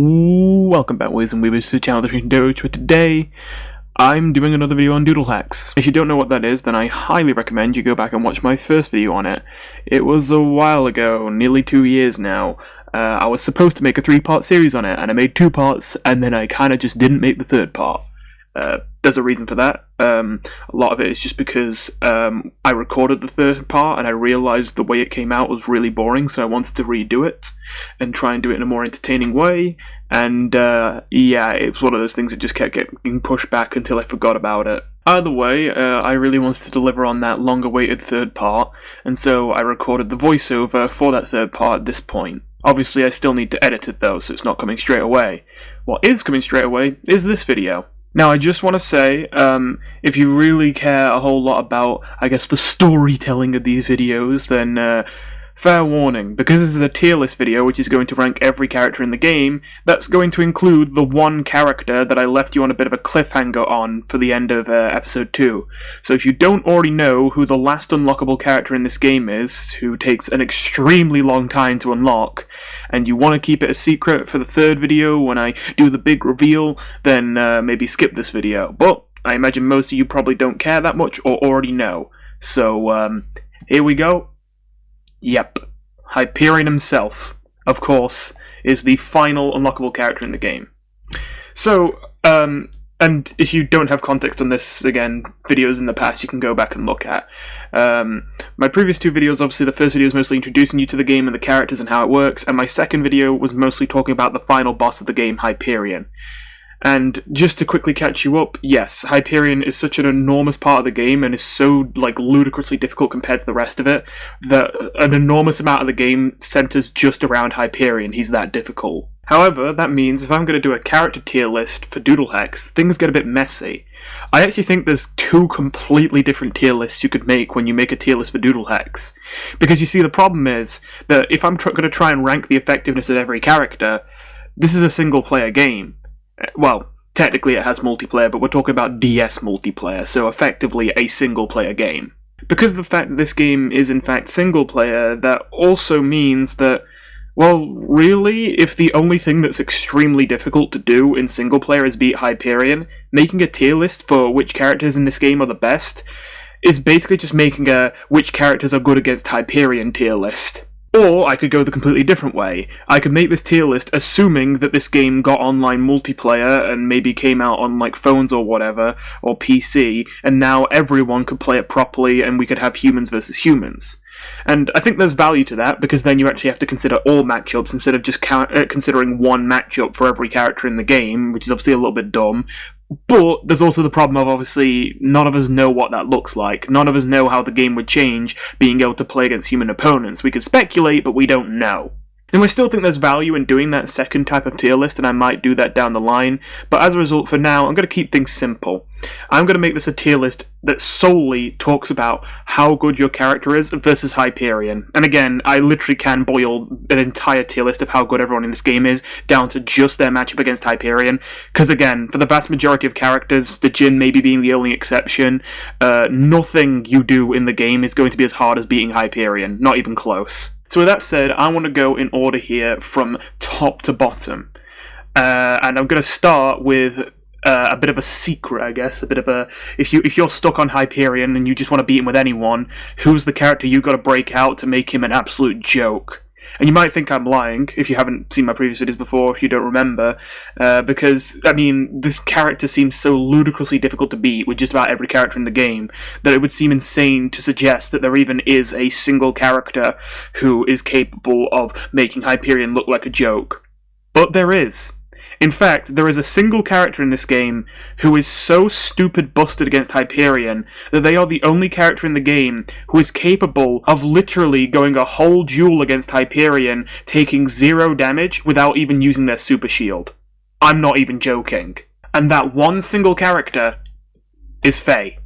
Welcome back, Ways and Weavers, to the channel that Doge, but today I'm doing another video on Doodle Hex. If you don't know what that is, then I highly recommend you go back and watch my first video on it. It was a while ago, nearly 2 years now. I was supposed to make a 3-part series on it, and I made 2 parts, and then I kinda just didn't make the 3rd part. There's a reason for that. A lot of it is just because I recorded the 3rd part and I realised the way it came out was really boring, so I wanted to redo it and try and do it in a more entertaining way. And yeah, it was one of those things that just kept getting pushed back until I forgot about it. Either way, I really wanted to deliver on that long-awaited 3rd part, and so I recorded the voiceover for that 3rd part at this point. Obviously, I still need to edit it though, so it's not coming straight away. What is coming straight away is this video. Now, I just want to say, if you really care a whole lot about, I guess, the storytelling of these videos, then fair warning, because this is a tier list video which is going to rank every character in the game, that's going to include the one character that I left you on a bit of a cliffhanger on for the end of episode 2. So if you don't already know who the last unlockable character in this game is, who takes an extremely long time to unlock, and you want to keep it a secret for the 3rd video when I do the big reveal, then maybe skip this video. But I imagine most of you probably don't care that much or already know. So here we go. Yep, Hyperion himself, of course, is the final unlockable character in the game. So, and if you don't have context on this, again, videos in the past you can go back and look at. My previous 2 videos, obviously the first video was mostly introducing you to the game and the characters and how it works, and my second video was mostly talking about the final boss of the game, Hyperion. And just to quickly catch you up, yes, Hyperion is such an enormous part of the game and is so, ludicrously difficult compared to the rest of it, that an enormous amount of the game centers just around Hyperion. He's that difficult. However, that means if I'm going to do a character tier list for Doodle Hex, things get a bit messy. I actually think there's 2 completely different tier lists you could make when you make a tier list for Doodle Hex. Because you see, the problem is that if I'm going to try and rank the effectiveness of every character, this is a single-player game. Well, technically it has multiplayer, but we're talking about DS multiplayer, so effectively a single-player game. Because of the fact that this game is in fact single-player, that also means that, well, really, if the only thing that's extremely difficult to do in single-player is beat Hyperion, making a tier list for which characters in this game are the best is basically just making a which characters are good against Hyperion tier list. Or I could go the completely different way. I could make this tier list assuming that this game got online multiplayer and maybe came out on phones or whatever, or PC, and now everyone could play it properly and we could have humans versus humans. And I think there's value to that, because then you actually have to consider all matchups instead of just considering one matchup for every character in the game, which is obviously a little bit dumb. But there's also the problem of, obviously, none of us know what that looks like. None of us know how the game would change being able to play against human opponents. We could speculate, but we don't know. And I still think there's value in doing that second type of tier list, and I might do that down the line, but as a result, for now, I'm going to keep things simple. I'm going to make this a tier list that solely talks about how good your character is versus Hyperion. And again, I literally can boil an entire tier list of how good everyone in this game is down to just their matchup against Hyperion, because again, for the vast majority of characters, the Djinn maybe being the only exception, nothing you do in the game is going to be as hard as beating Hyperion, not even close. So with that said, I want to go in order here from top to bottom. And I'm going to start with a bit of a secret, I guess. A bit of a... If you're stuck on Hyperion and you just want to beat him with anyone, who's the character you got to break out to make him an absolute joke? And you might think I'm lying, if you haven't seen my previous videos before, if you don't remember, because, I mean, this character seems so ludicrously difficult to beat with just about every character in the game, that it would seem insane to suggest that there even is a single character who is capable of making Hyperion look like a joke. But there is. In fact, there is a single character in this game who is so stupid busted against Hyperion that they are the only character in the game who is capable of literally going a whole duel against Hyperion, taking 0 damage without even using their super shield. I'm not even joking. And that one single character is Faye.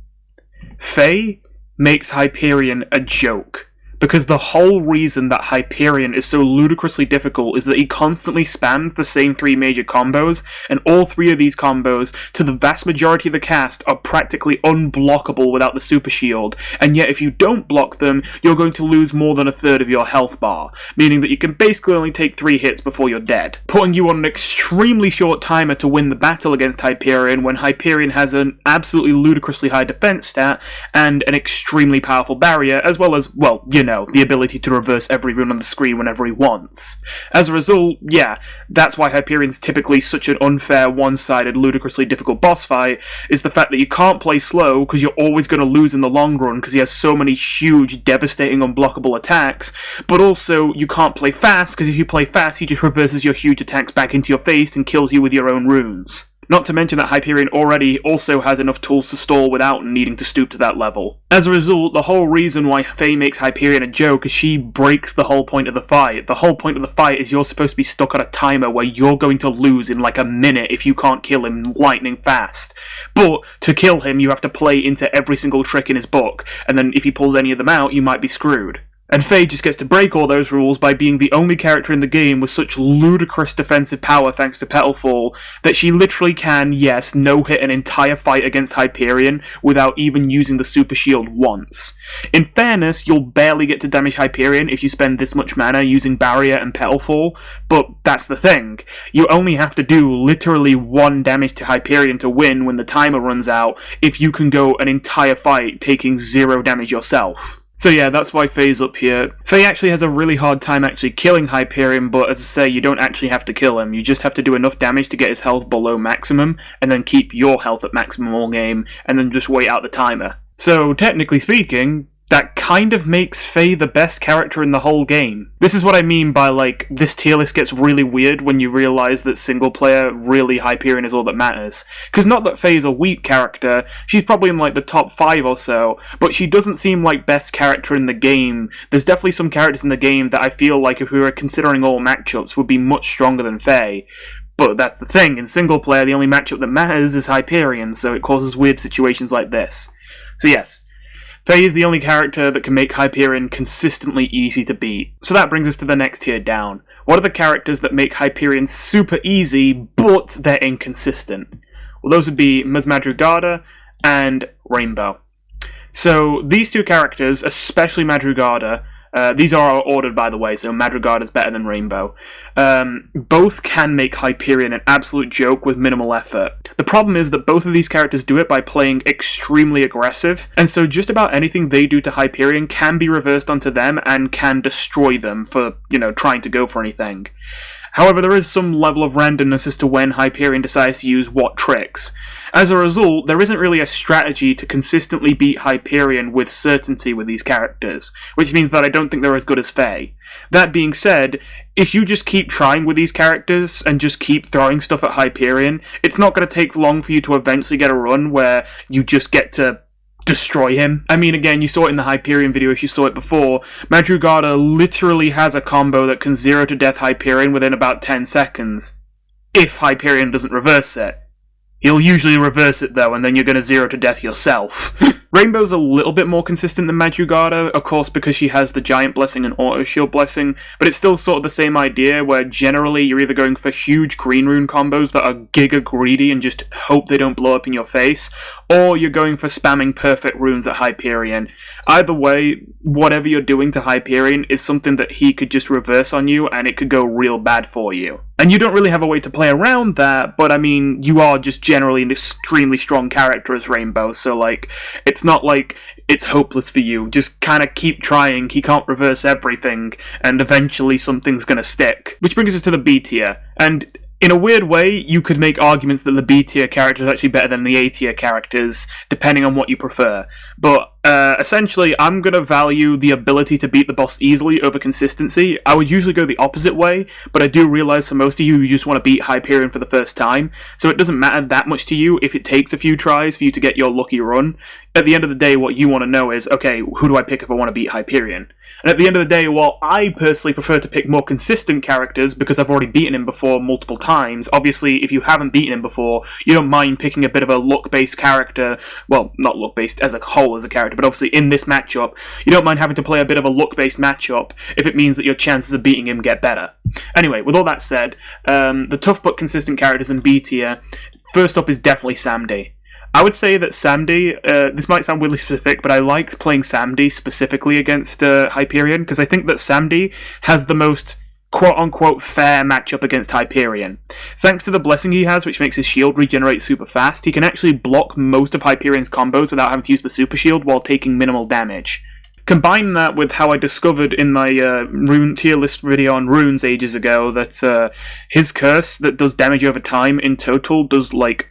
Faye makes Hyperion a joke. because the whole reason that Hyperion is so ludicrously difficult is that he constantly spams the same 3 major combos, and all 3 of these combos, to the vast majority of the cast, are practically unblockable without the super shield, and yet if you don't block them, you're going to lose more than a third of your health bar, meaning that you can basically only take 3 hits before you're dead, putting you on an extremely short timer to win the battle against Hyperion when Hyperion has an absolutely ludicrously high defense stat and an extremely powerful barrier, as well as, well, you know, the ability to reverse every rune on the screen whenever he wants. As a result, yeah, that's why Hyperion's typically such an unfair, one-sided, ludicrously difficult boss fight, is the fact that you can't play slow because you're always going to lose in the long run because he has so many huge, devastating, unblockable attacks, but also you can't play fast because if you play fast he just reverses your huge attacks back into your face and kills you with your own runes. Not to mention that Hyperion already also has enough tools to stall without needing to stoop to that level. As a result, the whole reason why Faye makes Hyperion a joke is she breaks the whole point of the fight. The whole point of the fight is you're supposed to be stuck on a timer where you're going to lose in like a minute if you can't kill him lightning fast. But to kill him, you have to play into every single trick in his book, and then if he pulls any of them out, you might be screwed. And Faye just gets to break all those rules by being the only character in the game with such ludicrous defensive power thanks to Petalfall that she literally can, yes, no-hit an entire fight against Hyperion without even using the super shield once. In fairness, you'll barely get to damage Hyperion if you spend this much mana using Barrier and Petalfall, but that's the thing. You only have to do literally 1 damage to Hyperion to win when the timer runs out if you can go an entire fight taking 0 damage yourself. So yeah, that's why Faye's up here. Faye actually has a really hard time actually killing Hyperion, but as I say, you don't actually have to kill him. You just have to do enough damage to get his health below maximum, and then keep your health at maximum all game, and then just wait out the timer. So, technically speaking, that kind of makes Faye the best character in the whole game. This is what I mean by, like, this tier list gets really weird when you realise that single player, really Hyperion is all that matters. Because not that Faye's a weak character, she's probably in, like, the top 5 or so, but she doesn't seem like best character in the game. There's definitely some characters in the game that I feel like if we were considering all matchups would be much stronger than Faye. But that's the thing, in single player the only matchup that matters is Hyperion, so it causes weird situations like this. So yes, Faye is the only character that can make Hyperion consistently easy to beat. So that brings us to the next tier down. What are the characters that make Hyperion super easy, but they're inconsistent? Well, those would be Ms. Madrugada and Rainbow. So these 2 characters, especially Madrugada, these are ordered by the way, so Madrugada is better than Rainbow. Both can make Hyperion an absolute joke with minimal effort. The problem is that both of these characters do it by playing extremely aggressive, and so just about anything they do to Hyperion can be reversed onto them and can destroy them for, you know, trying to go for anything. However, there is some level of randomness as to when Hyperion decides to use what tricks. As a result, there isn't really a strategy to consistently beat Hyperion with certainty with these characters, which means that I don't think they're as good as Faye. That being said, if you just keep trying with these characters and just keep throwing stuff at Hyperion, it's not going to take long for you to eventually get a run where you just get to destroy him. I mean, again, you saw it in the Hyperion video if you saw it before. Madrugada literally has a combo that can 0 to death Hyperion within about 10 seconds. If Hyperion doesn't reverse it. He'll usually reverse it though, and then you're going to 0 to death yourself. Rainbow's a little bit more consistent than Madrugada, of course because she has the Giant Blessing and Auto Shield Blessing, but it's still sort of the same idea where generally you're either going for huge green rune combos that are giga greedy and just hope they don't blow up in your face, or you're going for spamming perfect runes at Hyperion. Either way, whatever you're doing to Hyperion is something that he could just reverse on you and it could go real bad for you. And you don't really have a way to play around that, but I mean, you are just generally an extremely strong character as Rainbow, so like, it's not like it's hopeless for you. Just kind of keep trying, he can't reverse everything, and eventually something's gonna stick. Which brings us to the B tier, and in a weird way, you could make arguments that the B tier character is actually better than the A tier characters, depending on what you prefer. But essentially, I'm going to value the ability to beat the boss easily over consistency. I would usually go the opposite way, but I do realize for most of you, you just want to beat Hyperion for the first time, so it doesn't matter that much to you if it takes a few tries for you to get your lucky run. At the end of the day, what you want to know is, okay, who do I pick if I want to beat Hyperion? And at the end of the day, while I personally prefer to pick more consistent characters because I've already beaten him before multiple times, times, obviously, if you haven't beaten him before, you don't mind picking a bit of a luck-based character, well, not luck-based as a whole as a character, but obviously in this matchup, you don't mind having to play a bit of a luck-based matchup if it means that your chances of beating him get better. Anyway, with all that said, the tough but consistent characters in B tier, first up is definitely Samdi. I would say that Samdi, this might sound weirdly specific, but I liked playing Samdi specifically against Hyperion, because I think that Samdi has the most quote-unquote fair matchup against Hyperion. Thanks to the blessing he has, which makes his shield regenerate super fast, he can actually block most of Hyperion's combos without having to use the super shield while taking minimal damage. Combine that with how I discovered in my rune tier list video on runes ages ago that his curse that does damage over time in total does like,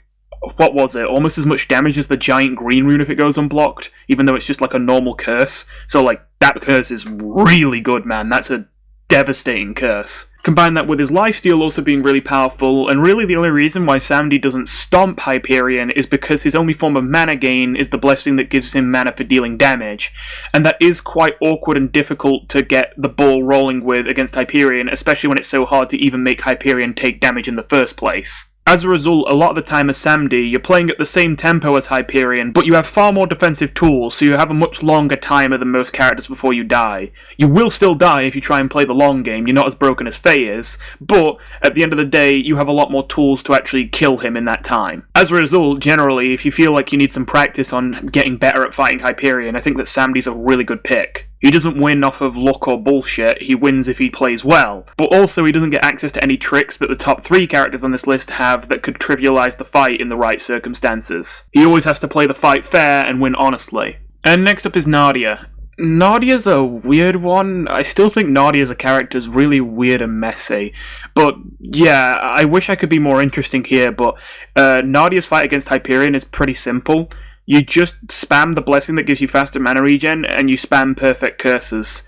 what was it, almost as much damage as the giant green rune if it goes unblocked, even though it's just like a normal curse. So like, that curse is really good, man. That's a devastating curse. Combine that with his lifesteal also being really powerful, and really the only reason why Samdi doesn't stomp Hyperion is because his only form of mana gain is the blessing that gives him mana for dealing damage, and that is quite awkward and difficult to get the ball rolling with against Hyperion, especially when it's so hard to even make Hyperion take damage in the first place. As a result, a lot of the time as Samdi, you're playing at the same tempo as Hyperion, but you have far more defensive tools, so you have a much longer timer than most characters before you die. You will still die if you try and play the long game, you're not as broken as Faye is, but at the end of the day, you have a lot more tools to actually kill him in that time. As a result, generally, if you feel like you need some practice on getting better at fighting Hyperion, I think that Samdi's a really good pick. He doesn't win off of luck or bullshit, he wins if he plays well. But also he doesn't get access to any tricks that the top 3 characters on this list have that could trivialize the fight in the right circumstances. He always has to play the fight fair and win honestly. And next up is Nadia. Nadia's a weird one. I still think Nadia as a character is really weird and messy. But yeah, I wish I could be more interesting here, but Nadia's fight against Hyperion is pretty simple. You just spam the blessing that gives you faster mana regen, and you spam perfect curses.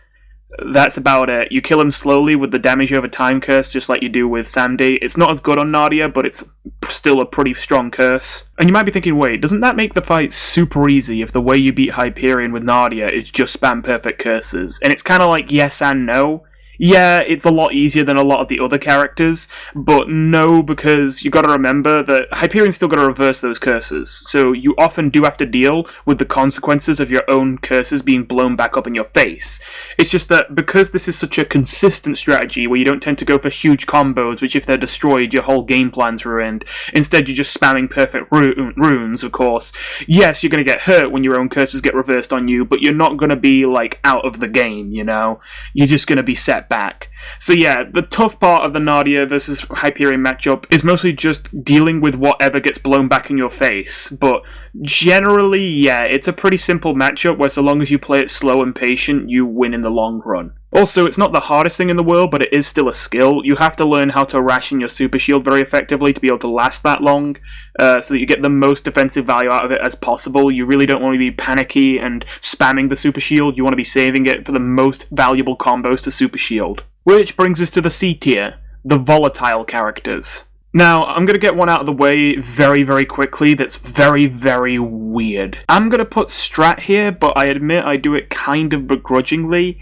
That's about it. You kill him slowly with the damage over time curse, just like you do with Samdi. It's not as good on Nadia, but it's still a pretty strong curse. And you might be thinking, wait, doesn't that make the fight super easy if the way you beat Hyperion with Nadia is just spam perfect curses? And it's kind of like yes and no. Yeah, it's a lot easier than a lot of the other characters, but no, because you gotta remember that Hyperion's still gotta reverse those curses, so you often do have to deal with the consequences of your own curses being blown back up in your face. It's just that because this is such a consistent strategy where you don't tend to go for huge combos, which if they're destroyed, your whole game plan's ruined, instead you're just spamming perfect runes, of course. Yes, you're gonna get hurt when your own curses get reversed on you, but you're not gonna be, like, out of the game, you know? You're just gonna be set back. So yeah, the tough part of the Nadia versus Hyperion matchup is mostly just dealing with whatever gets blown back in your face, but generally, yeah, it's a pretty simple matchup where so long as you play it slow and patient, you win in the long run. Also, it's not the hardest thing in the world, but it is still a skill. You have to learn how to ration your super shield very effectively to be able to last that long, so that you get the most defensive value out of it as possible. You really don't want to be panicky and spamming the super shield, you want to be saving it for the most valuable combos to super shield. Which brings us to the C tier, the volatile characters. Now, I'm going to get one out of the way very, very quickly that's very, very weird. I'm going to put Strat here, but I admit I do it kind of begrudgingly.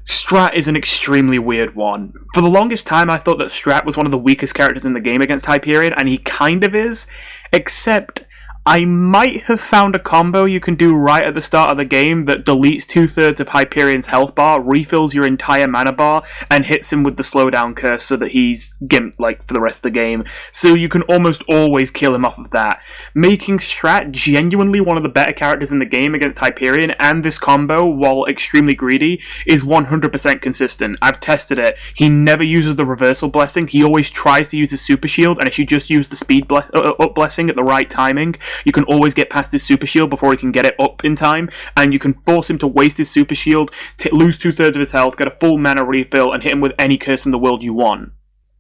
Strat is an extremely weird one. For the longest time, I thought that Strat was one of the weakest characters in the game against Hyperion, and he kind of is, except I might have found a combo you can do right at the start of the game that deletes 2/3 of Hyperion's health bar, refills your entire mana bar, and hits him with the slowdown curse so that he's gimped, like, for the rest of the game. So you can almost always kill him off of that. Making Strat genuinely one of the better characters in the game against Hyperion, and this combo, while extremely greedy, is 100% consistent. I've tested it. He never uses the reversal blessing, he always tries to use his super shield, and if you just use the speed up blessing at the right timing, you can always get past his super shield before he can get it up in time, and you can force him to waste his super shield, lose 2/3 of his health, get a full mana refill, and hit him with any curse in the world you want.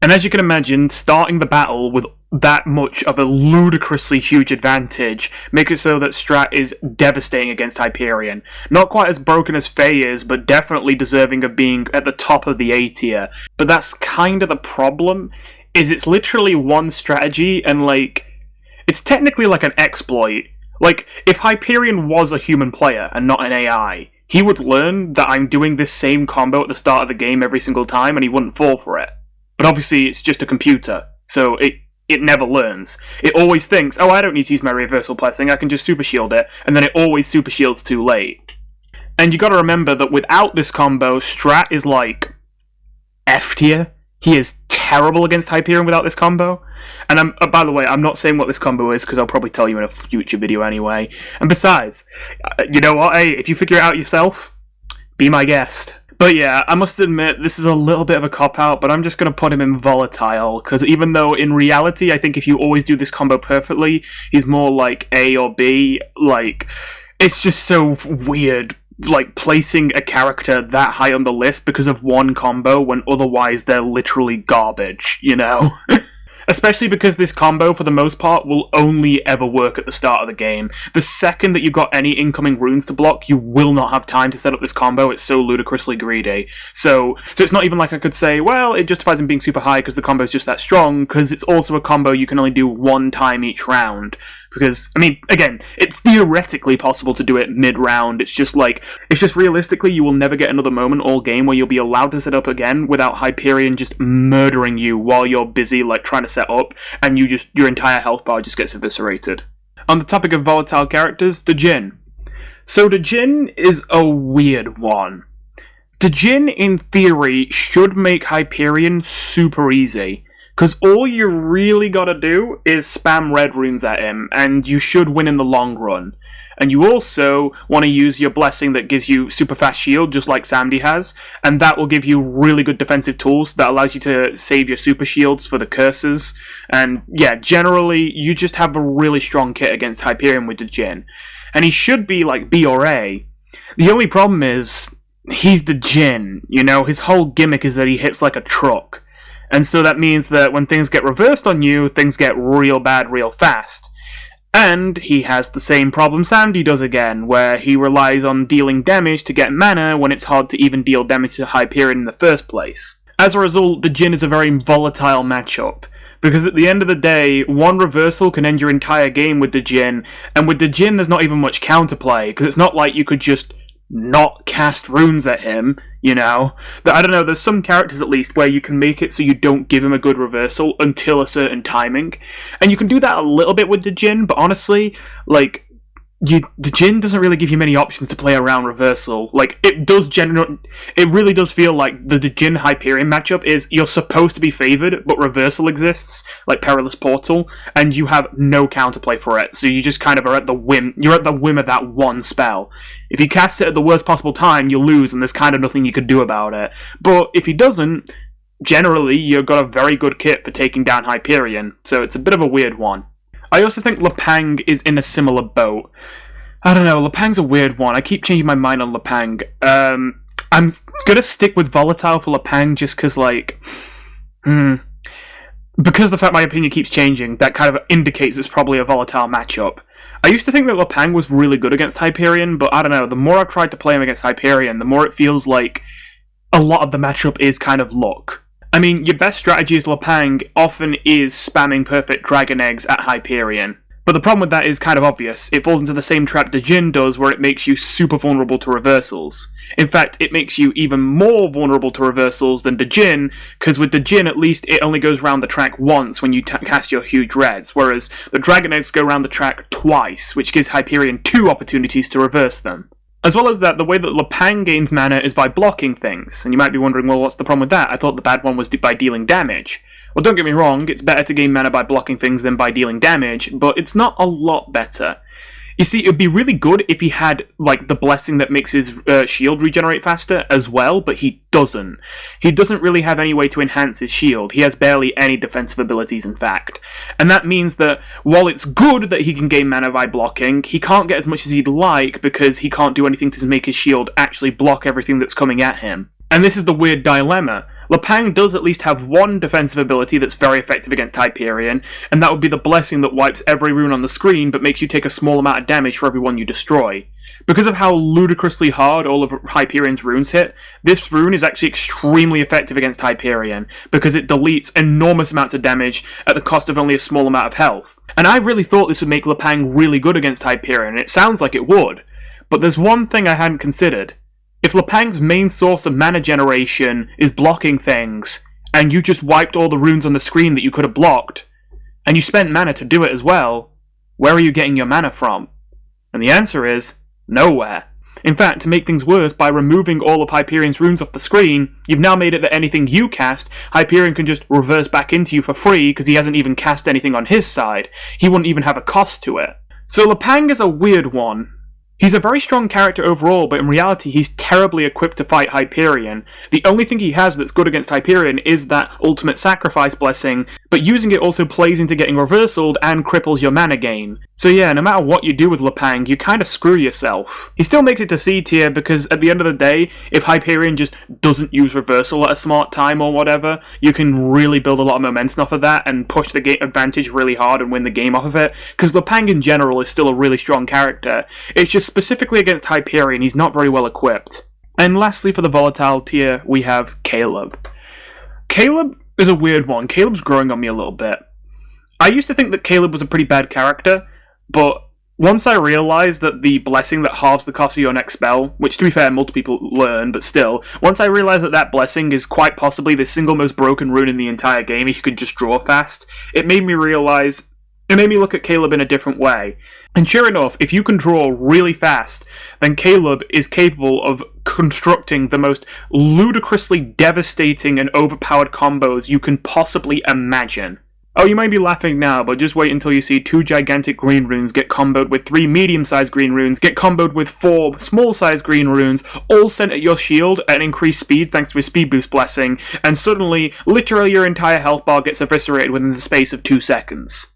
And as you can imagine, starting the battle with that much of a ludicrously huge advantage makes it so that Strat is devastating against Hyperion. Not quite as broken as Faye is, but definitely deserving of being at the top of the A tier. But that's kind of the problem, is it's literally one strategy, and like, it's technically like an exploit. Like, if Hyperion was a human player and not an AI, he would learn that I'm doing this same combo at the start of the game every single time and he wouldn't fall for it. But obviously it's just a computer. so it never learns. It always thinks, oh, I don't need to use my reversal blessing, I can just super shield it, and then it always super shields too late. And you gotta remember that without this combo, Strat is like F tier. He is terrible against Hyperion without this combo. And by the way, I'm not saying what this combo is, because I'll probably tell you in a future video anyway. And besides, you know what, hey, if you figure it out yourself, be my guest. But yeah, I must admit, this is a little bit of a cop-out, but I'm just going to put him in Volatile, because even though in reality, I think if you always do this combo perfectly, he's more like A or B, like, it's just so weird, like, placing a character that high on the list because of one combo when otherwise they're literally garbage, you know? Especially because this combo, for the most part, will only ever work at the start of the game. The second that you've got any incoming runes to block, you will not have time to set up this combo. It's so ludicrously greedy. So it's not even like I could say, well, it justifies him being super high because the combo is just that strong, because it's also a combo you can only do one time each round. Because, I mean, again, it's theoretically possible to do it mid-round, it's just realistically you will never get another moment all game where you'll be allowed to set up again without Hyperion just murdering you while you're busy, like, trying to set up, and your entire health bar just gets eviscerated. On the topic of volatile characters, the Jhin. So the Jhin is a weird one. The Jhin, in theory, should make Hyperion super easy. Because all you really gotta do is spam red runes at him, and you should win in the long run. And you also want to use your blessing that gives you super fast shield, just like Samdi has, and that will give you really good defensive tools that allows you to save your super shields for the curses. And yeah, generally, you just have a really strong kit against Hyperion with the Jhin. And he should be like B or A. The only problem is, he's the Jhin, you know, his whole gimmick is that he hits like a truck. And so that means that when things get reversed on you, things get real bad real fast. And he has the same problem Samdi does again, where he relies on dealing damage to get mana when it's hard to even deal damage to Hyperion in the first place. As a result, the Jhin is a very volatile matchup, because at the end of the day, one reversal can end your entire game with the Jhin, and with the Jhin there's not even much counterplay, because it's not like you could just not cast runes at him, you know? I don't know, there's some characters at least where you can make it so you don't give him a good reversal until a certain timing. And you can do that a little bit with the Jhin, but honestly, like, the Jhin doesn't really give you many options to play around reversal. Like, it really does feel like the Jhin Hyperion matchup is you're supposed to be favored, but reversal exists, like Perilous Portal, and you have no counterplay for it. So you just kind of are at the whim. You're at the whim of that one spell. If he casts it at the worst possible time, you'll lose, and there's kind of nothing you could do about it. But if he doesn't, generally you've got a very good kit for taking down Hyperion. So it's a bit of a weird one. I also think Lepang is in a similar boat. I don't know, Lepang's a weird one. I keep changing my mind on Lepang. I'm gonna stick with Volatile for Lepang just because, like... Because the fact my opinion keeps changing, that kind of indicates it's probably a volatile matchup. I used to think that Lepang was really good against Hyperion, but I don't know, the more I've tried to play him against Hyperion, the more it feels like a lot of the matchup is kind of luck. I mean, your best strategy as Lepang often is spamming perfect Dragon Eggs at Hyperion. But the problem with that is kind of obvious. It falls into the same trap the Jhin does, where it makes you super vulnerable to reversals. In fact, it makes you even more vulnerable to reversals than the Jhin, because with the Jhin, at least, it only goes round the track once when you cast your huge reds, whereas the Dragon Eggs go round the track twice, which gives Hyperion 2 opportunities to reverse them. As well as that, the way that Lepang gains mana is by blocking things, and you might be wondering, well, what's the problem with that? I thought the bad one was by dealing damage. Well, don't get me wrong, it's better to gain mana by blocking things than by dealing damage, but it's not a lot better. You see, it would be really good if he had, like, the blessing that makes his shield regenerate faster as well, but he doesn't. He doesn't really have any way to enhance his shield. He has barely any defensive abilities, in fact. And that means that, while it's good that he can gain mana by blocking, he can't get as much as he'd like because he can't do anything to make his shield actually block everything that's coming at him. And this is the weird dilemma. Lepang does at least have one defensive ability that's very effective against Hyperion, and that would be the blessing that wipes every rune on the screen but makes you take a small amount of damage for every one you destroy. Because of how ludicrously hard all of Hyperion's runes hit, this rune is actually extremely effective against Hyperion, because it deletes enormous amounts of damage at the cost of only a small amount of health. And I really thought this would make Lepang really good against Hyperion, and it sounds like it would. But there's one thing I hadn't considered. If Lepang's main source of mana generation is blocking things, and you just wiped all the runes on the screen that you could have blocked, and you spent mana to do it as well, where are you getting your mana from? And the answer is, nowhere. In fact, to make things worse, by removing all of Hyperion's runes off the screen, you've now made it that anything you cast, Hyperion can just reverse back into you for free because he hasn't even cast anything on his side. He wouldn't even have a cost to it. So Lepang is a weird one. He's a very strong character overall, but in reality he's terribly equipped to fight Hyperion. The only thing he has that's good against Hyperion is that ultimate sacrifice blessing, but using it also plays into getting reversaled and cripples your mana gain. So yeah, no matter what you do with Lepang, you kinda screw yourself. He still makes it to C tier because at the end of the day, if Hyperion just doesn't use reversal at a smart time or whatever, you can really build a lot of momentum off of that and push the game advantage really hard and win the game off of it, because Lepang in general is still a really strong character. It's just specifically against Hyperion, he's not very well equipped. And lastly, for the volatile tier, we have Caleb. Caleb is a weird one. Caleb's growing on me a little bit. I used to think that Caleb was a pretty bad character, but once I realised that the blessing that halves the cost of your next spell, which to be fair, multiple people learn, but still, once I realised that that blessing is quite possibly the single most broken rune in the entire game if you could just draw fast, it made me look at Caleb in a different way. And sure enough, if you can draw really fast, then Caleb is capable of constructing the most ludicrously devastating and overpowered combos you can possibly imagine. Oh, you might be laughing now, but just wait until you see 2 gigantic green runes get comboed with 3 medium-sized green runes, get comboed with 4 small-sized green runes, all sent at your shield at increased speed thanks to his speed boost blessing, and suddenly, literally your entire health bar gets eviscerated within the space of 2 seconds.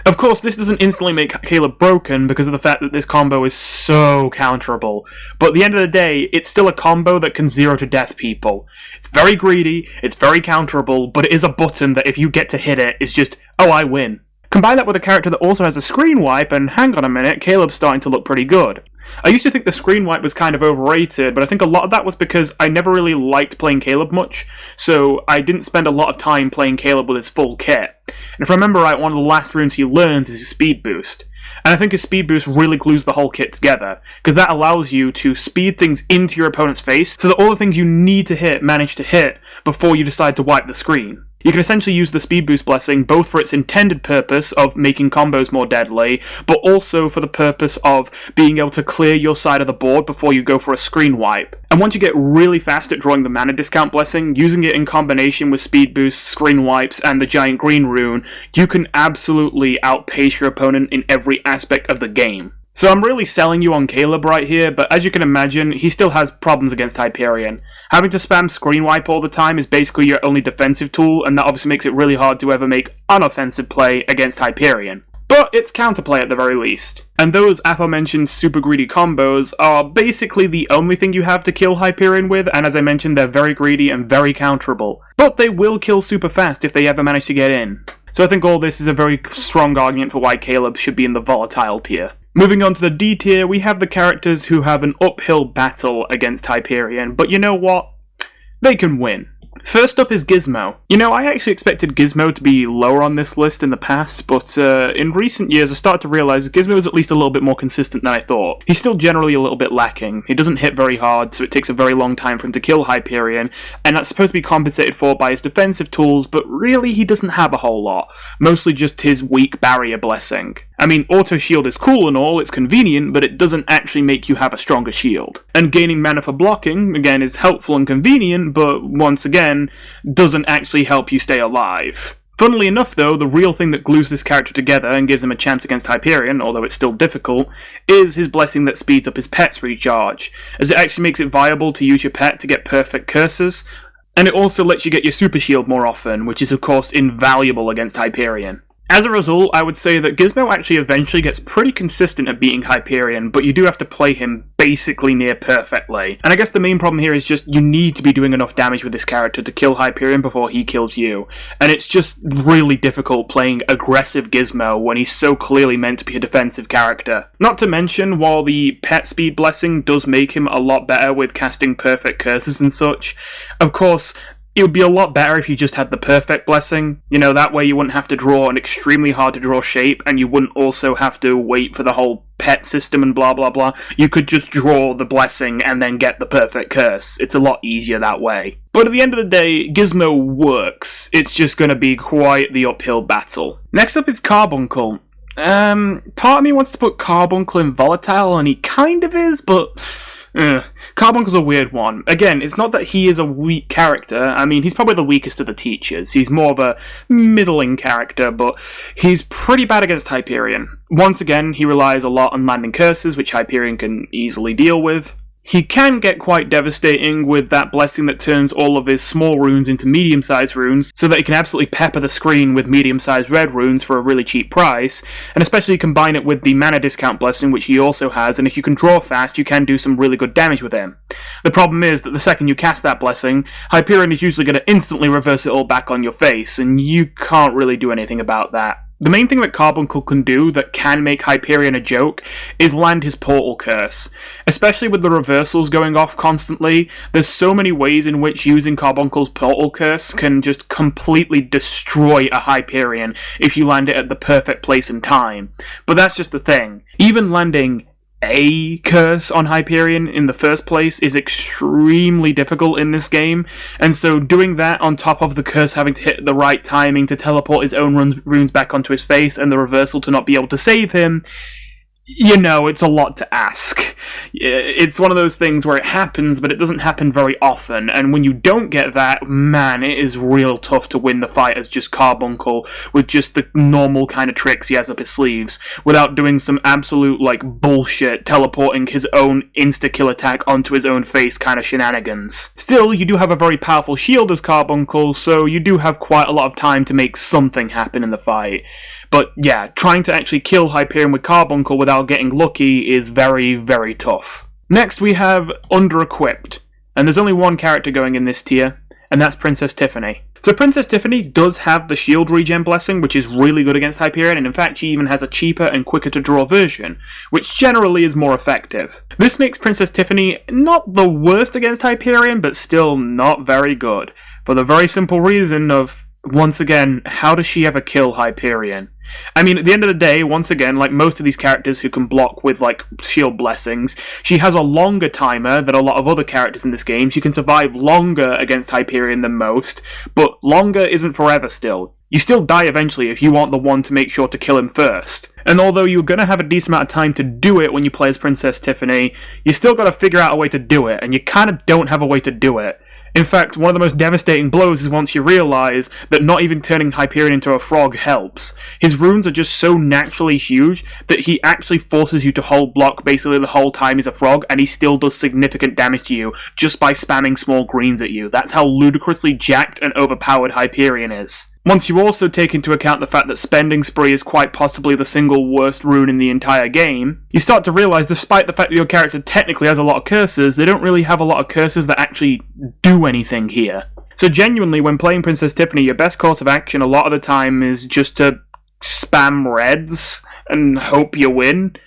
Of course, this doesn't instantly make Caleb broken because of the fact that this combo is so counterable, but at the end of the day, it's still a combo that can 0 to death people. It's very greedy, it's very counterable, but it is a button that if you get to hit it, it's just, oh, I win. Combine that with a character that also has a screen wipe, and hang on a minute, Caleb's starting to look pretty good. I used to think the screen wipe was kind of overrated, but I think a lot of that was because I never really liked playing Caleb much, so I didn't spend a lot of time playing Caleb with his full kit. And if I remember right, one of the last runes he learns is his speed boost. And I think his speed boost really glues the whole kit together, because that allows you to speed things into your opponent's face, so that all the things you need to hit manage to hit before you decide to wipe the screen. You can essentially use the speed boost blessing both for its intended purpose of making combos more deadly, but also for the purpose of being able to clear your side of the board before you go for a screen wipe. And once you get really fast at drawing the mana discount blessing, using it in combination with speed boosts, screen wipes, and the giant green rune, you can absolutely outpace your opponent in every aspect of the game. So I'm really selling you on Caleb right here, but as you can imagine, he still has problems against Hyperion. Having to spam screen wipe all the time is basically your only defensive tool, and that obviously makes it really hard to ever make unoffensive play against Hyperion. But it's counterplay at the very least. And those aforementioned super greedy combos are basically the only thing you have to kill Hyperion with, and as I mentioned, they're very greedy and very counterable. But they will kill super fast if they ever manage to get in. So I think all this is a very strong argument for why Caleb should be in the volatile tier. Moving on to the D tier, we have the characters who have an uphill battle against Hyperion, but you know what? They can win. First up is Gizmo. You know, I actually expected Gizmo to be lower on this list in the past, but in recent years I started to realise Gizmo is at least a little bit more consistent than I thought. He's still generally a little bit lacking. He doesn't hit very hard, so it takes a very long time for him to kill Hyperion, and that's supposed to be compensated for by his defensive tools, but really he doesn't have a whole lot. Mostly just his weak barrier blessing. I mean, auto shield is cool and all, it's convenient, but it doesn't actually make you have a stronger shield. And gaining mana for blocking, again, is helpful and convenient, but once again, doesn't actually help you stay alive. Funnily enough though, the real thing that glues this character together and gives him a chance against Hyperion, although it's still difficult, is his blessing that speeds up his pet's recharge, as it actually makes it viable to use your pet to get perfect curses, and it also lets you get your super shield more often, which is of course invaluable against Hyperion. As a result, I would say that Gizmo actually eventually gets pretty consistent at beating Hyperion, but you do have to play him basically near perfectly. And I guess the main problem here is just you need to be doing enough damage with this character to kill Hyperion before he kills you. And it's just really difficult playing aggressive Gizmo when he's so clearly meant to be a defensive character. Not to mention, while the pet speed blessing does make him a lot better with casting perfect curses and such, of course, It would be a lot better if you just had the perfect blessing. You know, that way you wouldn't have to draw an extremely hard to draw shape, and you wouldn't also have to wait for the whole pet system and blah blah blah. You could just draw the blessing and then get the perfect curse. It's a lot easier that way. But at the end of the day, Gizmo works. It's just going to be quite the uphill battle. Next up is Carbuncle. Part of me wants to put Carbuncle in Volatile, and he kind of is, but Carbuncle's a weird one. Again, it's not that he is a weak character. I mean, he's probably the weakest of the teachers. He's more of a middling character, but he's pretty bad against Hyperion. Once again, he relies a lot on landing curses, which Hyperion can easily deal with. He can get quite devastating with that blessing that turns all of his small runes into medium-sized runes, so that he can absolutely pepper the screen with medium-sized red runes for a really cheap price, and especially combine it with the mana discount blessing, which he also has, and if you can draw fast, you can do some really good damage with him. The problem is that the second you cast that blessing, Hyperion is usually going to instantly reverse it all back on your face, and you can't really do anything about that. The main thing that Carbuncle can do that can make Hyperion a joke is land his Portal Curse. Especially with the reversals going off constantly, there's so many ways in which using Carbuncle's Portal Curse can just completely destroy a Hyperion if you land it at the perfect place and time. But that's just the thing. Even landing a curse on Hyperion in the first place is extremely difficult in this game, and so doing that on top of the curse having to hit the right timing to teleport his own runes back onto his face and the reversal to not be able to save him, you know, it's a lot to ask. It's one of those things where it happens, but it doesn't happen very often, and when you don't get that, man, it is real tough to win the fight as just Carbuncle with just the normal kind of tricks he has up his sleeves, without doing some absolute, bullshit, teleporting his own insta-kill attack onto his own face kind of shenanigans. Still, you do have a very powerful shield as Carbuncle, so you do have quite a lot of time to make something happen in the fight. But yeah, trying to actually kill Hyperion with Carbuncle without getting lucky is very, very tough. Next we have Under-Equipped, and there's only one character going in this tier, and that's Princess Tiffany. So Princess Tiffany does have the shield regen blessing, which is really good against Hyperion, and in fact she even has a cheaper and quicker to draw version, which generally is more effective. This makes Princess Tiffany not the worst against Hyperion, but still not very good, for the very simple reason of, once again, how does she ever kill Hyperion? I mean, at the end of the day, once again, like most of these characters who can block with, shield blessings, she has a longer timer than a lot of other characters in this game. She can survive longer against Hyperion than most, but longer isn't forever still. You still die eventually if you aren't the one to make sure to kill him first. And although you're going to have a decent amount of time to do it when you play as Princess Tiffany, you still got to figure out a way to do it, and you kind of don't have a way to do it. In fact, one of the most devastating blows is once you realise that not even turning Hyperion into a frog helps. His runes are just so naturally huge that he actually forces you to hold block basically the whole time he's a frog, and he still does significant damage to you just by spamming small greens at you. That's how ludicrously jacked and overpowered Hyperion is. Once you also take into account the fact that Spending Spree is quite possibly the single worst rune in the entire game, you start to realise, despite the fact that your character technically has a lot of curses, they don't really have a lot of curses that actually do anything here. So genuinely, when playing Princess Tiffany, your best course of action a lot of the time is just to spam reds and hope you win.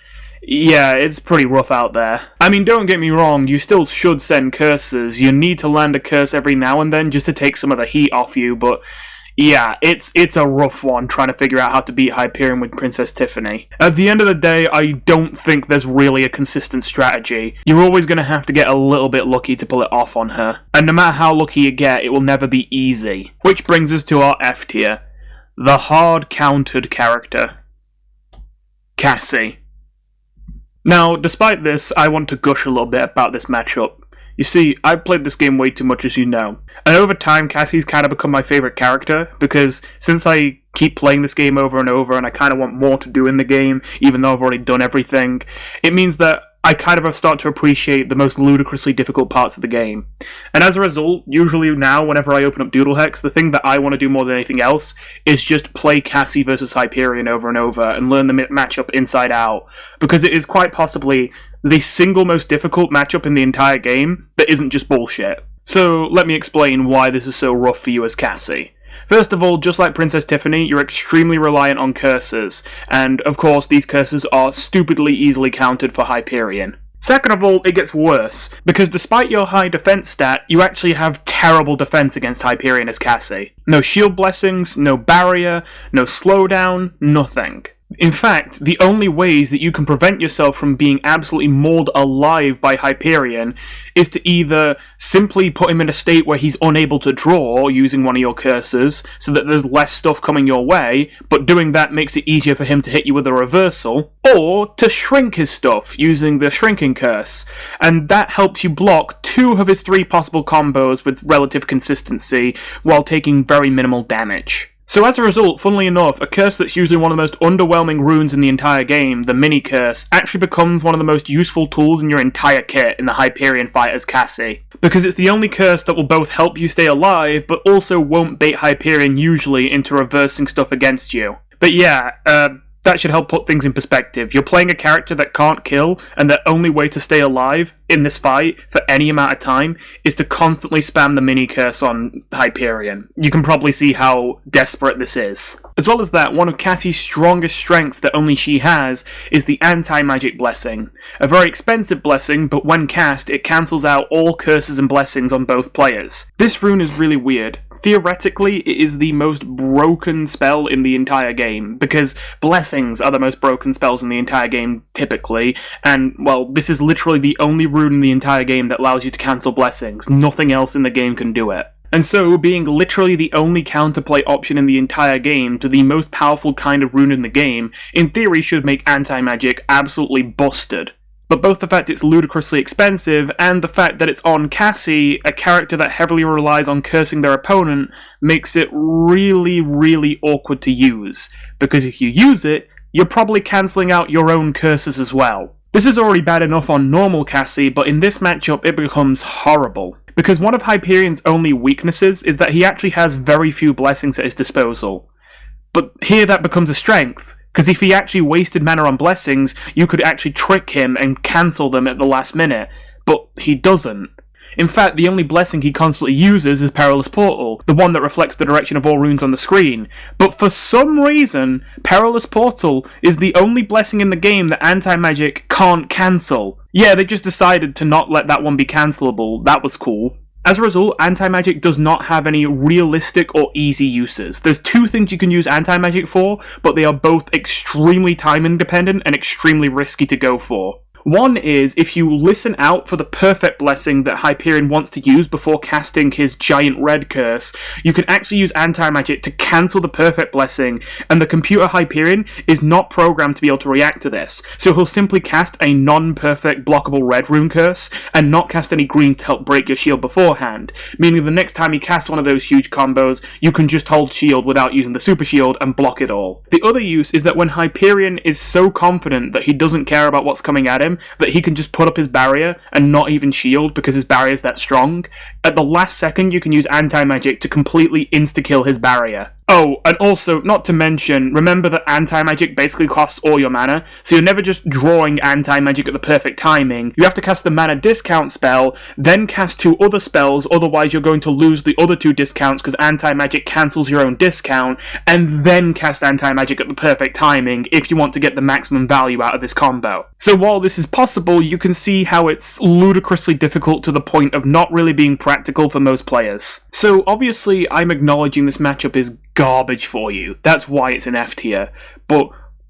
Yeah, it's pretty rough out there. I mean, don't get me wrong, you still should send curses. You need to land a curse every now and then just to take some of the heat off you, but yeah, it's a rough one trying to figure out how to beat Hyperion with Princess Tiffany. At the end of the day, I don't think there's really a consistent strategy. You're always going to have to get a little bit lucky to pull it off on her. And no matter how lucky you get, it will never be easy. Which brings us to our F tier. The hard-countered character. Cassie. Now, despite this, I want to gush a little bit about this matchup. You see, I've played this game way too much, as you know. And over time, Cassie's kind of become my favourite character, because since I keep playing this game over and over, and I kind of want more to do in the game, even though I've already done everything, it means that I kind of start to appreciate the most ludicrously difficult parts of the game. And as a result, usually now, whenever I open up Doodle Hex, the thing that I want to do more than anything else is just play Cassie versus Hyperion over and over, and learn the matchup inside out, because it is quite possibly the single most difficult matchup in the entire game that isn't just bullshit. So let me explain why this is so rough for you as Cassie. First of all, just like Princess Tiffany, you're extremely reliant on curses, and of course these curses are stupidly easily countered for Hyperion. Second of all, it gets worse, because despite your high defense stat, you actually have terrible defense against Hyperion as Cassie. No shield blessings, no barrier, no slowdown, nothing. In fact, the only ways that you can prevent yourself from being absolutely mauled alive by Hyperion is to either simply put him in a state where he's unable to draw using one of your curses, so that there's less stuff coming your way, but doing that makes it easier for him to hit you with a reversal, or to shrink his stuff using the shrinking curse, and that helps you block 2 of his 3 possible combos with relative consistency while taking very minimal damage. So as a result, funnily enough, a curse that's usually one of the most underwhelming runes in the entire game, the mini curse, actually becomes one of the most useful tools in your entire kit in the Hyperion fight as Cassie. Because it's the only curse that will both help you stay alive, but also won't bait Hyperion usually into reversing stuff against you. But yeah, that should help put things in perspective. You're playing a character that can't kill, and the only way to stay alive in this fight for any amount of time is to constantly spam the mini curse on Hyperion. You can probably see how desperate this is. As well as that, one of Cassie's strongest strengths that only she has is the anti-magic blessing. A very expensive blessing, but when cast, it cancels out all curses and blessings on both players. This rune is really weird. Theoretically, it is the most broken spell in the entire game, because blessings are the most broken spells in the entire game, typically, and, well, this is literally the only rune in the entire game that allows you to cancel blessings. Nothing else in the game can do it. And so, being literally the only counterplay option in the entire game to the most powerful kind of rune in the game, in theory should make anti-magic absolutely busted. But both the fact it's ludicrously expensive, and the fact that it's on Cassie, a character that heavily relies on cursing their opponent, makes it really, really awkward to use. Because if you use it, you're probably cancelling out your own curses as well. This is already bad enough on normal Cassie, but in this matchup it becomes horrible. Because one of Hyperion's only weaknesses is that he actually has very few blessings at his disposal. But here that becomes a strength, because if he actually wasted mana on blessings, you could actually trick him and cancel them at the last minute, but he doesn't. In fact, the only blessing he constantly uses is Perilous Portal, the one that reflects the direction of all runes on the screen. But for some reason, Perilous Portal is the only blessing in the game that anti-magic can't cancel. Yeah, they just decided to not let that one be cancelable. That was cool. As a result, anti-magic does not have any realistic or easy uses. There's 2 things you can use anti-magic for, but they are both extremely time independent and extremely risky to go for. One is, if you listen out for the perfect blessing that Hyperion wants to use before casting his giant red curse, you can actually use anti-magic to cancel the perfect blessing, and the computer Hyperion is not programmed to be able to react to this, so he'll simply cast a non-perfect blockable red rune curse, and not cast any green to help break your shield beforehand, meaning the next time he casts one of those huge combos, you can just hold shield without using the super shield and block it all. The other use is that when Hyperion is so confident that he doesn't care about what's coming at him, that he can just put up his barrier and not even shield because his barrier is that strong, at the last second you can use anti-magic to completely insta-kill his barrier. Oh, and also, not to mention, remember that anti-magic basically costs all your mana, so you're never just drawing anti-magic at the perfect timing. You have to cast the mana discount spell, then cast 2 other spells, otherwise you're going to lose the other 2 discounts because anti-magic cancels your own discount, and then cast anti-magic at the perfect timing if you want to get the maximum value out of this combo. So while this is possible, you can see how it's ludicrously difficult to the point of not really being practical for most players. So obviously, I'm acknowledging this matchup is garbage for you. That's why it's an F tier. But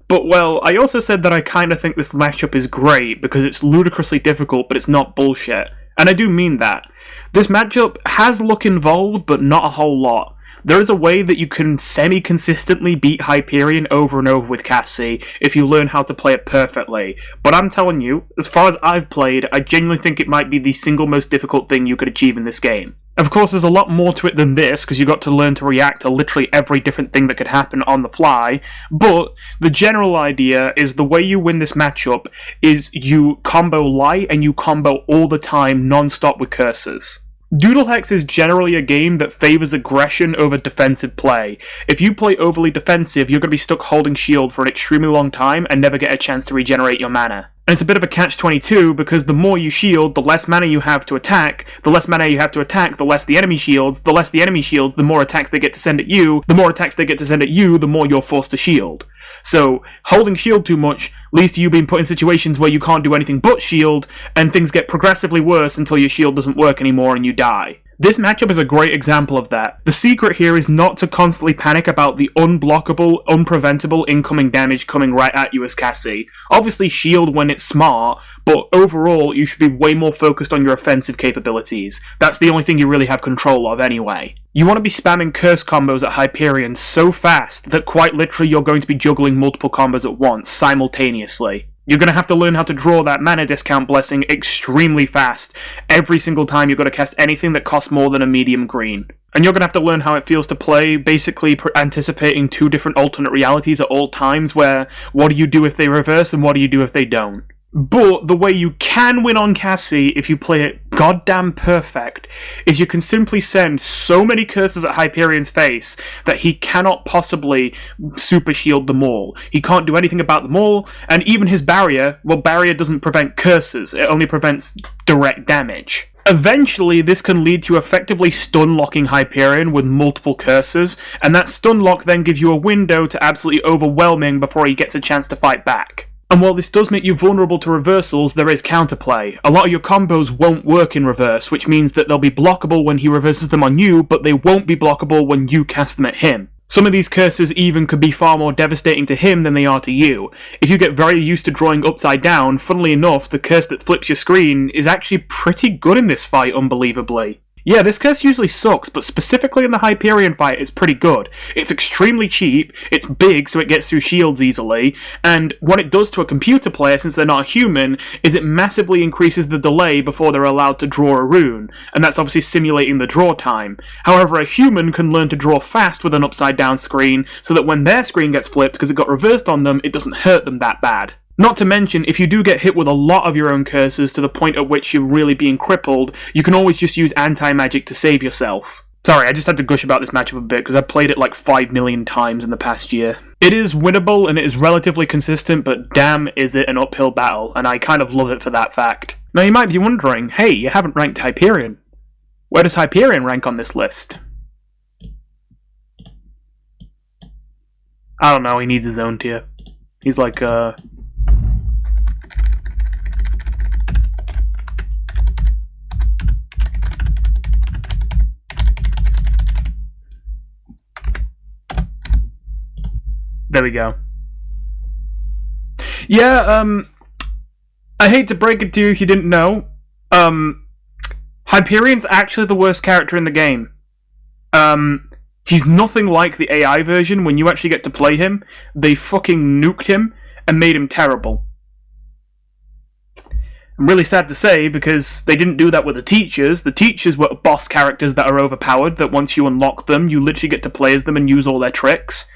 well, I also said that I kind of think this matchup is great because it's ludicrously difficult, but it's not bullshit. And I do mean that. This matchup has luck involved, but not a whole lot. There is a way that you can semi-consistently beat Hyperion over and over with Cassie if you learn how to play it perfectly. But I'm telling you, as far as I've played, I genuinely think it might be the single most difficult thing you could achieve in this game. Of course, there's a lot more to it than this, because you got to learn to react to literally every different thing that could happen on the fly, but the general idea is the way you win this matchup is you combo light and you combo all the time non-stop with curses. Doodle Hex is generally a game that favours aggression over defensive play. If you play overly defensive, you're going to be stuck holding shield for an extremely long time and never get a chance to regenerate your mana. And it's a bit of a catch-22, because the more you shield, the less mana you have to attack, the less mana you have to attack, the less the enemy shields, the more attacks they get to send at you, the more attacks they get to send at you, the more you're forced to shield. So, holding shield too much leads to you being put in situations where you can't do anything but shield, and things get progressively worse until your shield doesn't work anymore and you die. This matchup is a great example of that. The secret here is not to constantly panic about the unblockable, unpreventable incoming damage coming right at you as Cassie. Obviously shield when it's smart, but overall you should be way more focused on your offensive capabilities. That's the only thing you really have control of anyway. You want to be spamming curse combos at Hyperion so fast that quite literally you're going to be juggling multiple combos at once, simultaneously. You're going to have to learn how to draw that mana discount blessing extremely fast every single time you're going to cast anything that costs more than a medium green. And you're going to have to learn how it feels to play, basically anticipating two different alternate realities at all times, where what do you do if they reverse and what do you do if they don't. But the way you can win on Cassie, if you play it goddamn perfect, is you can simply send so many curses at Hyperion's face that he cannot possibly super shield them all. He can't do anything about them all, and even his barrier, well, barrier doesn't prevent curses, it only prevents direct damage. Eventually, this can lead to effectively stun-locking Hyperion with multiple curses, and that stun lock then gives you a window to absolutely overwhelming before he gets a chance to fight back. And while this does make you vulnerable to reversals, there is counterplay. A lot of your combos won't work in reverse, which means that they'll be blockable when he reverses them on you, but they won't be blockable when you cast them at him. Some of these curses even could be far more devastating to him than they are to you. If you get very used to drawing upside down, funnily enough, the curse that flips your screen is actually pretty good in this fight, unbelievably. Yeah, this curse usually sucks, but specifically in the Hyperion fight, it's pretty good. It's extremely cheap, it's big, so it gets through shields easily, and what it does to a computer player, since they're not a human, is it massively increases the delay before they're allowed to draw a rune, and that's obviously simulating the draw time. However, a human can learn to draw fast with an upside-down screen, so that when their screen gets flipped because it got reversed on them, it doesn't hurt them that bad. Not to mention, if you do get hit with a lot of your own curses to the point at which you're really being crippled, you can always just use anti-magic to save yourself. Sorry, I just had to gush about this matchup a bit, because I've played it like 5 million times in the past year. It is winnable, and it is relatively consistent, but damn is it an uphill battle, and I kind of love it for that fact. Now you might be wondering, hey, you haven't ranked Hyperion. Where does Hyperion rank on this list? I don't know, he needs his own tier. He's like, there we go. Yeah, I hate to break it to you if you didn't know, Hyperion's actually the worst character in the game. He's nothing like the AI version. When you actually get to play him, they fucking nuked him and made him terrible. I'm really sad to say, because they didn't do that with the teachers. The teachers were boss characters that are overpowered, that once you unlock them, you literally get to play as them and use all their tricks.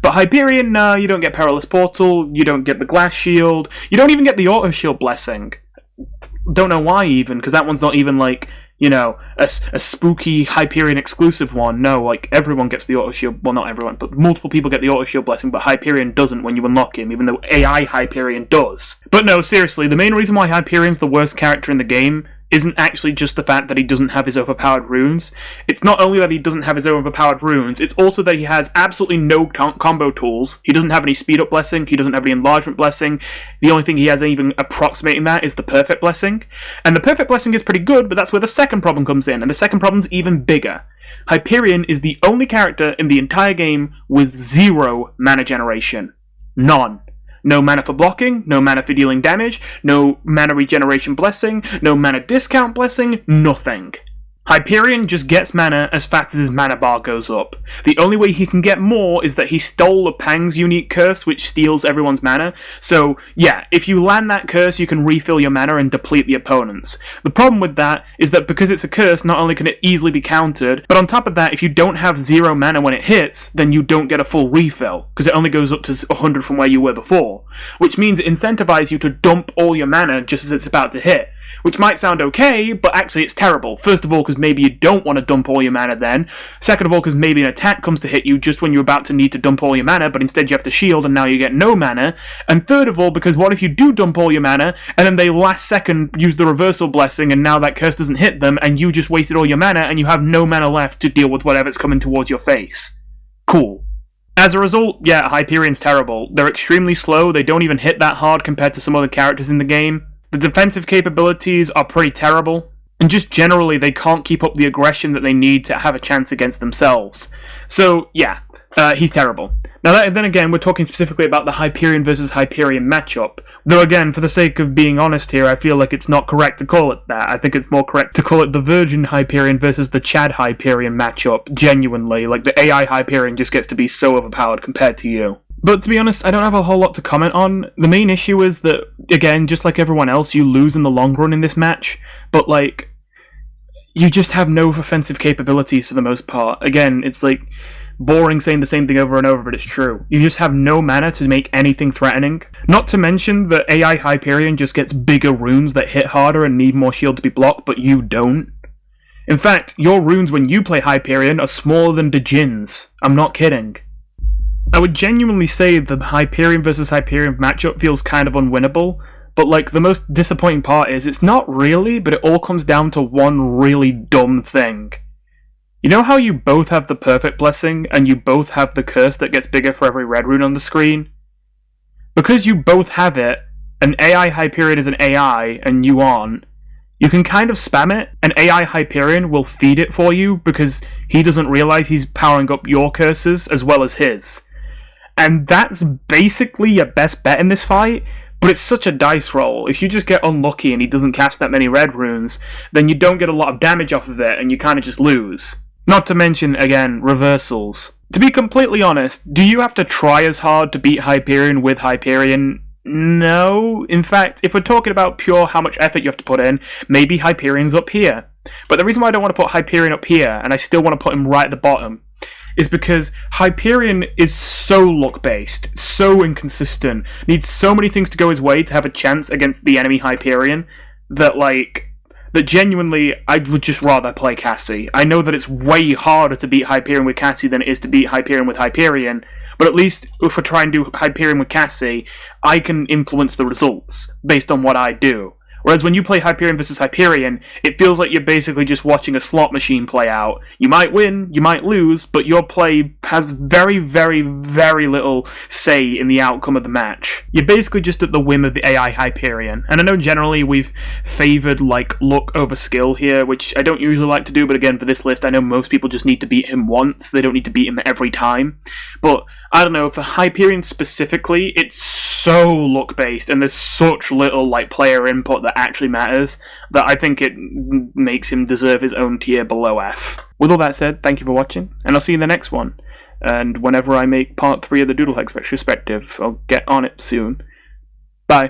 But Hyperion, no, you don't get Perilous Portal, you don't get the Glass Shield, you don't even get the Auto Shield Blessing. Don't know why even, because that one's not even like, you know, a spooky Hyperion exclusive one. No, like, everyone gets the Auto Shield, well, not everyone, but multiple people get the Auto Shield Blessing, but Hyperion doesn't when you unlock him, even though AI Hyperion does. But no, seriously, the main reason why Hyperion's the worst character in the game isn't actually just the fact that he doesn't have his overpowered runes. It's not only that he doesn't have his overpowered runes, it's also that he has absolutely no combo tools. He doesn't have any speed up blessing, he doesn't have any enlargement blessing. The only thing he has even approximating that is the perfect blessing. And the perfect blessing is pretty good, but that's where the second problem comes in, and the second problem's even bigger. Hyperion is the only character in the entire game with 0 mana generation. None. No mana for blocking, no mana for dealing damage, no mana regeneration blessing, no mana discount blessing, nothing. Hyperion just gets mana as fast as his mana bar goes up. The only way he can get more is that he stole the Pang's unique curse, which steals everyone's mana. So, yeah, if you land that curse, you can refill your mana and deplete the opponents. The problem with that is that because it's a curse, not only can it easily be countered, but on top of that, if you don't have 0 mana when it hits, then you don't get a full refill, because it only goes up to 100 from where you were before. Which means it incentivizes you to dump all your mana just as it's about to hit. Which might sound okay, but actually it's terrible. First of all, because maybe you don't want to dump all your mana then. Second of all, because maybe an attack comes to hit you just when you're about to need to dump all your mana, but instead you have to shield and now you get no mana. And third of all, because what if you do dump all your mana, and then they last second use the reversal blessing, and now that curse doesn't hit them, and you just wasted all your mana, and you have no mana left to deal with whatever's coming towards your face. Cool. As a result, yeah, Hyperion's terrible. They're extremely slow, they don't even hit that hard compared to some other characters in the game. The defensive capabilities are pretty terrible, and just generally they can't keep up the aggression that they need to have a chance against themselves. So, yeah, he's terrible. Now, then again, we're talking specifically about the Hyperion versus Hyperion matchup. Though again, for the sake of being honest here, I feel like it's not correct to call it that. I think it's more correct to call it the Virgin Hyperion versus the Chad Hyperion matchup, genuinely. Like, the AI Hyperion just gets to be so overpowered compared to you. But to be honest, I don't have a whole lot to comment on. The main issue is that, again, just like everyone else, you lose in the long run in this match, but, like, you just have no offensive capabilities for the most part. Again, it's like boring saying the same thing over and over, but it's true. You just have no mana to make anything threatening. Not to mention that AI Hyperion just gets bigger runes that hit harder and need more shield to be blocked, but you don't. In fact, your runes when you play Hyperion are smaller than Djin's. I'm not kidding. I would genuinely say the Hyperion versus Hyperion matchup feels kind of unwinnable, but like the most disappointing part is it's not really, but it all comes down to one really dumb thing. You know how you both have the Perfect Blessing, and you both have the curse that gets bigger for every red rune on the screen? Because you both have it, and AI Hyperion is an AI, and you aren't, you can kind of spam it, and AI Hyperion will feed it for you, because he doesn't realize he's powering up your curses as well as his. And that's basically your best bet in this fight, but it's such a dice roll. If you just get unlucky and he doesn't cast that many red runes, then you don't get a lot of damage off of it, and you kind of just lose. Not to mention, again, reversals. To be completely honest, do you have to try as hard to beat Hyperion with Hyperion? No. In fact, if we're talking about pure how much effort you have to put in, maybe Hyperion's up here. But the reason why I don't want to put Hyperion up here, and I still want to put him right at the bottom, is because Hyperion is so luck-based, so inconsistent, needs so many things to go his way to have a chance against the enemy Hyperion, that genuinely, I would just rather play Cassie. I know that it's way harder to beat Hyperion with Cassie than it is to beat Hyperion with Hyperion, but at least if we try and do Hyperion with Cassie, I can influence the results based on what I do. Whereas when you play Hyperion versus Hyperion, it feels like you're basically just watching a slot machine play out. You might win, you might lose, but your play has very, very, very little say in the outcome of the match. You're basically just at the whim of the AI Hyperion. And I know generally we've favoured like luck over skill here, which I don't usually like to do, but again, for this list, I know most people just need to beat him once. They don't need to beat him every time. But I don't know, for Hyperion specifically, it's so luck-based, and there's such little like player input that actually matters, that I think it makes him deserve his own tier below F. With all that said, thank you for watching, and I'll see you in the next one. And whenever I make part 3 of the Doodle Hex Retrospective, I'll get on it soon. Bye.